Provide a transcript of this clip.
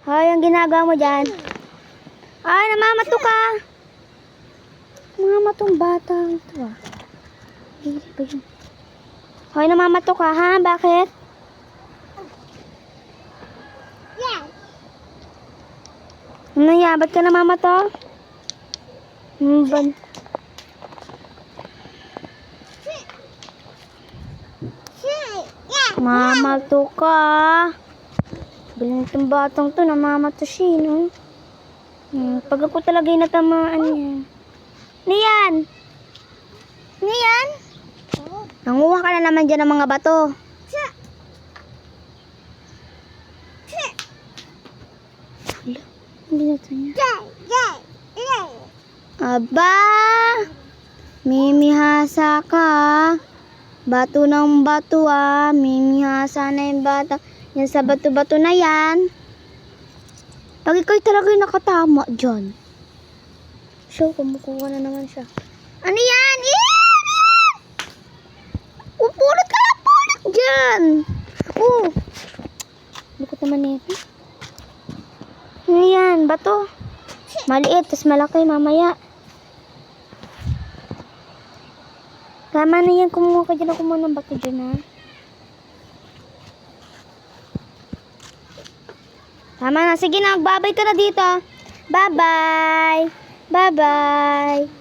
Hoy, ang ginagawa mo dyan? Ay, namamato ka. Namamatong batang ito ah. Hindi ba yun? Hoy, namamato ka ha? Bakit? Yes. Ano yan? Ba't ka namamato? Ban Yeah. Mamato ka. Galing itong batang to, namamato siya, no? Pag ako talaga yung natamaan niya. Niyan! Niyan! Nanguha ka na naman dyan ng mga bato. Hala, hindi na ito niya. Aba! Mimihasa ka. Bato ng bato ah. Mimihasa na yung bata. Yan sa bato-bato na yan. Pag ikaw talaga yung nakatama dyan. So, kumukuha na naman siya. Ano yan? Yan! Pulot ka na, pulot dyan. Likot naman ito. Ano yan? Bato. Maliit, tas malaki mamaya. Tama na yan. Kumuha ka dyan. Kumuha ng bato dyan ha. Tama na. Sige na, magbabay ka na dito. Bye-bye. Bye-bye.